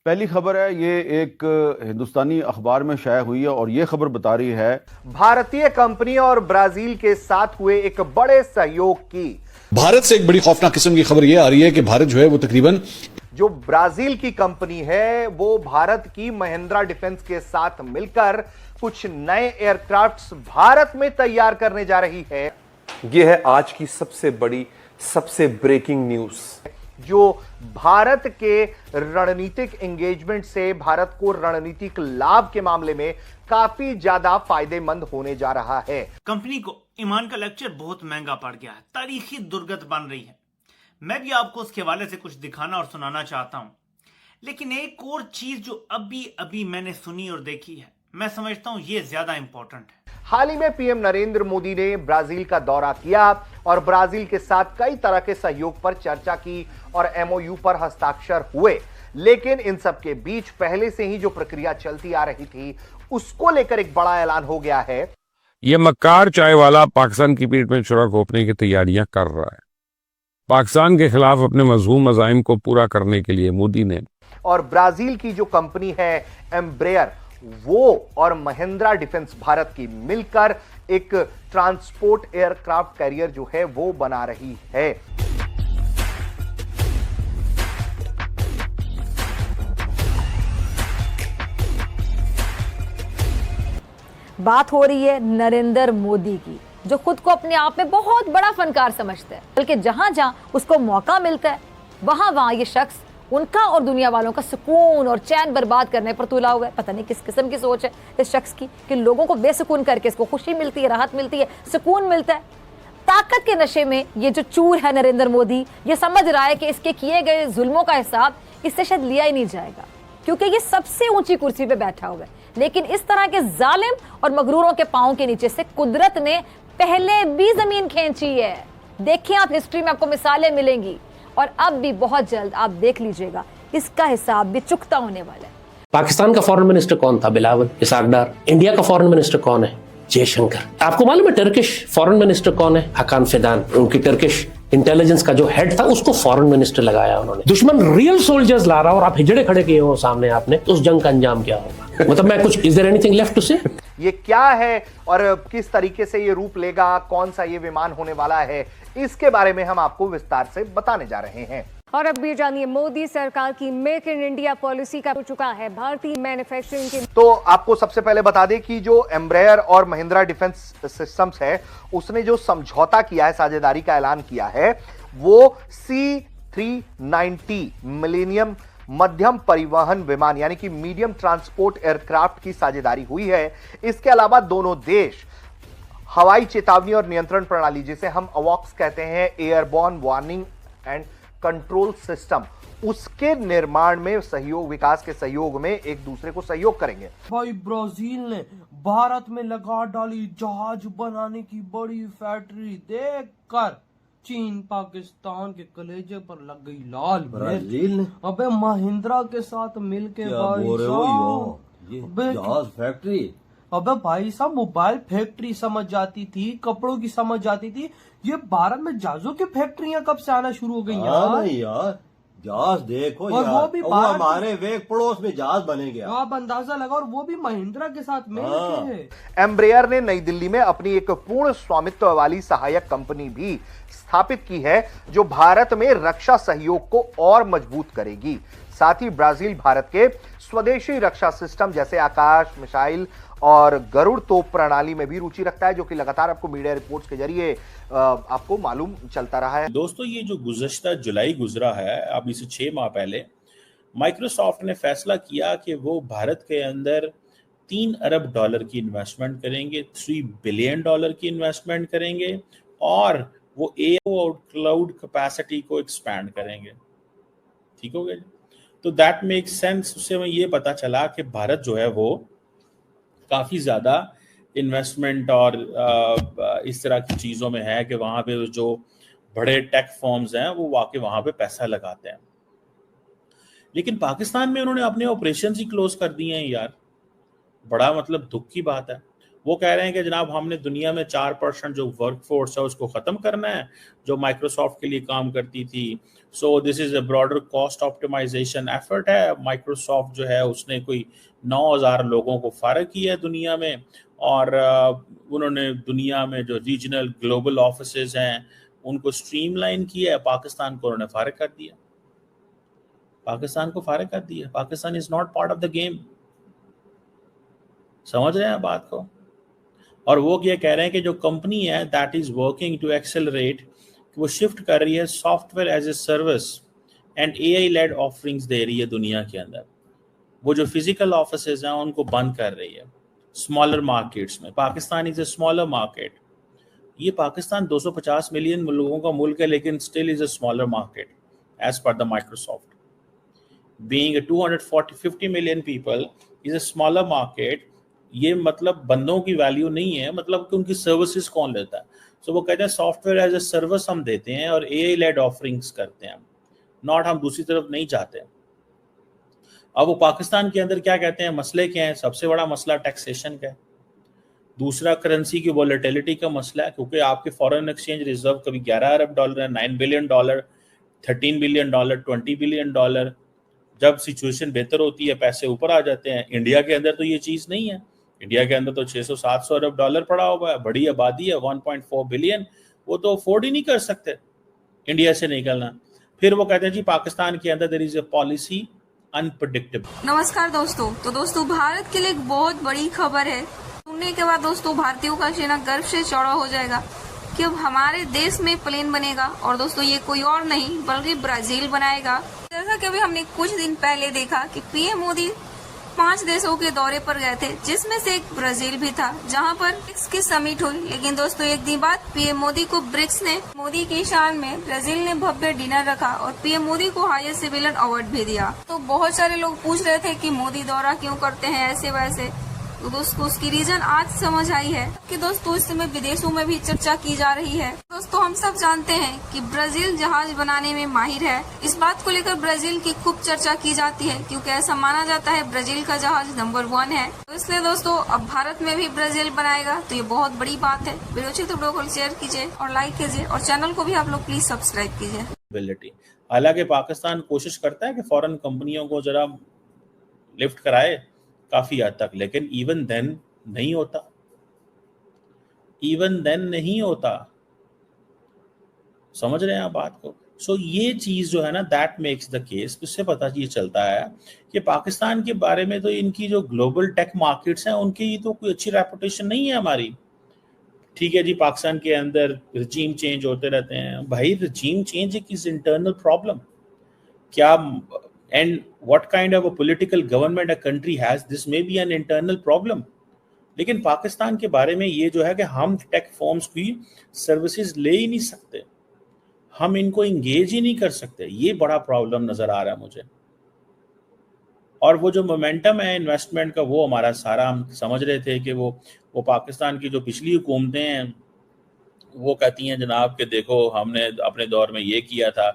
पहली खबर है, ये एक हिंदुस्तानी अखबार में शाया हुई है और ये खबर बता रही है भारतीय कंपनी और ब्राजील के साथ हुए एक बड़े सहयोग की। भारत से एक बड़ी खौफनाक किस्म की खबर यह आ रही है कि भारत जो है वो तकरीबन जो ब्राजील की कंपनी है वो भारत की महिंद्रा डिफेंस के साथ मिलकर कुछ नए एयरक्राफ्ट्स भारत में तैयार करने जा रही है। यह है आज की सबसे बड़ी सबसे ब्रेकिंग न्यूज जो भारत के रणनीतिक एंगेजमेंट से भारत को रणनीतिक लाभ के मामले में काफी ज्यादा फायदेमंद होने जा रहा है। कंपनी को ईमान का लेक्चर बहुत महंगा पड़ गया है, तारीखी दुर्गत बन रही है। मैं भी आपको उसके हवाले से कुछ दिखाना और सुनाना चाहता हूं, लेकिन एक और चीज जो अभी अभी मैंने सुनी और देखी है, मैं समझता हूं ये ज्यादा इंपॉर्टेंट है। हाल ही में पीएम नरेंद्र मोदी ने ब्राजील का दौरा किया और ब्राजील के साथ कई तरह के सहयोग पर चर्चा की और एमओयू पर हस्ताक्षर हुए। लेकिन इन सब के बीच पहले से ही जो प्रक्रिया चलती आ रही थी उसको लेकर एक बड़ा ऐलान हो गया है। ये मक्कार चाय वाला पाकिस्तान की पीठ में छुरा घोंपने की तैयारियां कर रहा है। पाकिस्तान के खिलाफ अपने मजलूम मज़ाइम को पूरा करने के लिए मोदी ने और ब्राजील की जो कंपनी है एम्ब्रेयर, वो और महिंद्रा डिफेंस भारत की मिलकर एक ट्रांसपोर्ट एयरक्राफ्ट कैरियर जो है वो बना रही है। बात हो रही है नरेंद्र मोदी की, जो खुद को अपने आप में बहुत बड़ा फनकार समझता है, बल्कि जहां जहां उसको मौका मिलता है वहां वहां ये शख्स उनका और दुनिया वालों का सुकून और चैन बर्बाद करने पर तुला हुआ है। पता नहीं किस किस्म की सोच है इस शख्स की कि लोगों को बेसुकून करके इसको खुशी मिलती है, राहत मिलती है, सुकून मिलता है। ताकत के नशे में ये जो चूर है नरेंद्र मोदी, ये समझ रहा है कि इसके किए गए जुल्मों का हिसाब इससे शायद लिया ही नहीं जाएगा, क्योंकि ये सबसे ऊंची कुर्सी पे बैठा हुआ है। लेकिन इस तरह के जालिम और मगरूरों के पांव के नीचे से कुदरत ने पहले भी जमीन खींची है। देखिए, आप हिस्ट्री में आपको मिसालें मिलेंगी और अब भी बहुत जल्द आप देख लीजिएगा इसका हिसाब भी चुकता होने वाला है। पाकिस्तान का फॉरेन मिनिस्टर कौन था? बिलावल इसहाक डार। इंडिया का फॉरेन मिनिस्टर कौन है? जयशंकर। आपको मालूम है टर्किश फॉरेन मिनिस्टर कौन है? हकान फिदान। उनकी टर्किश इंटेलिजेंस का जो हेड था उसको फॉरेन मिनिस्टर लगाया उन्होंने। दुश्मन रियल सोल्जर्स ला रहा और आप हिजड़े खड़े किए हो सामने आपने, तो उस जंग का अंजाम क्या होगा? मतलब मैं कुछ, is there anything left to say? ये क्या है और किस तरीके से ये रूप लेगा, कौन सा ये विमान होने वाला है, इसके बारे में हम आपको विस्तार से बताने जा रहे हैं। और अब भी जानिए, मोदी सरकार की मेक इन इंडिया पॉलिसी का हो चुका है भारतीय मैन्युफैक्चरिंग की। तो आपको सबसे पहले बता दें कि जो एम्ब्रेयर और महिंद्रा डिफेंस सिस्टम्स है उसने जो समझौता किया है, साझेदारी का ऐलान किया है, वो C-390 मिलेनियम मध्यम परिवहन विमान यानी कि मीडियम ट्रांसपोर्ट एयरक्राफ्ट की साझेदारी हुई है। इसके अलावा दोनों देश हवाई चेतावनी और नियंत्रण प्रणाली, जिसे हम अवॉक्स कहते हैं, airborne warning and control system, उसके निर्माण में सहयोग, विकास के सहयोग में एक दूसरे को सहयोग करेंगे। भाई, ब्राजील ने भारत में लगा डाली जहाज बनाने की बड़ी फैक्ट्री, देखकर चीन पाकिस्तान के कलेजे पर लग गई लाल ब्राजील ने। अबे महिंद्रा के साथ मिलके भाई साहब जहाज फैक्ट्री, अबे भाई साहब मोबाइल फैक्ट्री समझ जाती थी, कपड़ों की समझ जाती थी, ये भारत में जहाजों की फैक्ट्रियां कब से आना शुरू हो गई यार? जहाज देखो और यार, वो भी हमारे वेग पड़ोस में जहाज बनेंगे। आप अंदाजा लगा, और वो भी महिंद्रा के साथ मिलके है। एम्ब्रेयर ने नई दिल्ली में अपनी एक पूर्ण स्वामित्व वाली सहायक कंपनी भी स्थापित की है जो भारत में रक्षा सहयोग को और मजबूत करेगी। साथ ही ब्राजील भारत के स्वदेशी रक्षा सिस्टम जैसे आकाश मिसाइल और गरुड़ तोप प्रणाली में भी रुचि रखता है, जो कि लगातार आपको मीडिया रिपोर्ट्स के जरिए आपको मालूम चलता रहा है। दोस्तों, ये जो गुज़श्ता जुलाई गुजरा है, अभी से 6 माह पहले माइक्रोसॉफ्ट ने फैसला किया कि वो भारत के अंदर $3 अरब की इन्वेस्टमेंट करेंगे, $3 बिलियन की इन्वेस्टमेंट करेंगे और वो एआई और क्लाउड कैपेसिटी को एक्सपैंड करेंगे। ठीक हो गया? तो दैट मेक्स सेंस। उससे हमें ये पता चला कि भारत जो है वो काफ़ी ज़्यादा इन्वेस्टमेंट और इस तरह की चीज़ों में है कि वहाँ पे जो बड़े टेक फर्म्स हैं वो वाकई वहाँ पे पैसा लगाते हैं। लेकिन पाकिस्तान में उन्होंने अपने ऑपरेशंस ही क्लोज कर दिए हैं यार। बड़ा मतलब दुख की बात है। वो कह रहे हैं कि जनाब हमने दुनिया में 4% जो वर्कफोर्स है उसको ख़त्म करना है जो माइक्रोसॉफ्ट के लिए काम करती थी। So this is a broader cost optimisation effort है। माइक्रोसॉफ्ट जो है उसने कोई 9,000 लोगों को फारग किया है दुनिया में, और उन्होंने दुनिया में जो रीजनल ग्लोबल ऑफिसेज हैं उनको स्ट्रीमलाइन किया है। पाकिस्तान को उन्होंने फारग कर दिया, पाकिस्तान को फारग कर दिया। Pakistan is not part of the game. समझ रहे हैं बात को? और वो ये कह रहे हैं कि जो कंपनी है that is working to accelerate, वो शिफ्ट कर रही है software as a service and AI led offerings दे रही है दुनिया के अंदर। वो जो फिजिकल ऑफिसेज हैं उनको बंद कर रही है स्मॉलर मार्केट्स में। Pakistan is a smaller market. ये पाकिस्तान 250 मिलियन लोगों का मुल्क है, लेकिन still is a smaller market as per the Microsoft. Being 250 million people is a smaller market. ये मतलब बंदों की वैल्यू नहीं है, मतलब कि उनकी सर्विसेज कौन लेता है। सो वो कहते हैं सॉफ्टवेयर एज ए सर्विस हम देते हैं और एआई लेड ऑफरिंग्स करते हैं, नॉट हम दूसरी तरफ नहीं जाते। अब वो पाकिस्तान के अंदर क्या कहते हैं, मसले क्या हैं? सबसे बड़ा मसला टैक्सेशन का है, दूसरा करेंसी की वॉलेटिलिटी का मसला है, क्योंकि आपके फॉरेन एक्सचेंज रिजर्व कभी 11 अरब डॉलर है, 9 billion dollar, 13 billion dollar, 20 billion dollar. जब सिचुएशन बेहतर होती है पैसे ऊपर आ जाते हैं। इंडिया के अंदर तो ये चीज़ नहीं है। इंडिया के अंदर तो 600-700 अरब डॉलर पड़ा हुआ है, बड़ी आबादी है 1.4 बिलियन, वो तो अफोर्ड ही नहीं कर सकते इंडिया से निकलना। फिर वो कहते हैं जी पाकिस्तान के अंदर there is a policy unpredictable. नमस्कार दोस्तों। तो दोस्तों भारत के लिए एक बहुत बड़ी खबर है। सुनने के बाद दोस्तों भारतीयों का चेहरा गर्व से चौड़ा हो जाएगा कि अब हमारे देश में प्लेन बनेगा, और दोस्तों ये कोई और नहीं बल्कि ब्राजील बनाएगा। जैसा कि अभी हमने कुछ दिन पहले देखा कि पीएम मोदी 5 देशों के दौरे पर गए थे, जिसमें से एक ब्राजील भी था, जहां पर ब्रिक्स की समिट हुई। लेकिन दोस्तों एक दिन बाद पीएम मोदी को ब्रिक्स ने मोदी की शान में ब्राजील ने भव्य डिनर रखा और पीएम मोदी को हाईएस्ट सिविलियन अवार्ड भी दिया। तो बहुत सारे लोग पूछ रहे थे कि मोदी दौरा क्यों करते हैं ऐसे वैसे। तो दोस्तों उसकी रीजन आज समझ आई है कि दोस्तों इस समय विदेशों में भी चर्चा की जा रही है। दोस्तों हम सब जानते हैं कि ब्राजील जहाज बनाने में माहिर है। इस बात को लेकर ब्राजील की खूब चर्चा की जाती है, क्योंकि ऐसा माना जाता है ब्राजील का जहाज नंबर 1 है। तो इसलिए दोस्तों अब भारत में भी ब्राजील बनाएगा, तो ये बहुत बड़ी बात है। वीडियो को शेयर कीजिए और लाइक कीजिए, और चैनल को भी आप लोग प्लीज सब्सक्राइब कीजिए। हालांकि पाकिस्तान कोशिश करता है कि फॉरेन कंपनियों को जरा लिफ्ट कराए काफी हद तक, लेकिन इवन देन नहीं होता, इवन देन नहीं होता। समझ रहे हैं आप बात को? सो ये चीज जो है ना दैट मेक्स द केस, इससे पता ये चलता है कि पाकिस्तान के बारे में तो इनकी जो ग्लोबल टेक मार्केट्स हैं उनकी तो कोई अच्छी रेपुटेशन नहीं है हमारी। ठीक है जी, पाकिस्तान के अंदर रजीम चेंज होते रहते हैं। भाई रजीम चेंज एक इज इंटरनल प्रॉब्लम क्या, and what kind of a political government a country has, this may be an internal problem। लेकिन पाकिस्तान के बारे में ये जो है कि हम टेक फॉर्म्स की सर्विसेज ले ही नहीं सकते, हम इनको इंगेज ही नहीं कर सकते। ये बड़ा प्रॉब्लम नजर आ रहा है मुझे। और वो जो मोमेंटम है इन्वेस्टमेंट का, वो हमारा सारा, हम समझ रहे थे कि वो पाकिस्तान की जो पिछली हुकूमतें हैं वो कहती हैं जनाब कि देखो हमने अपने दौर में ये किया था,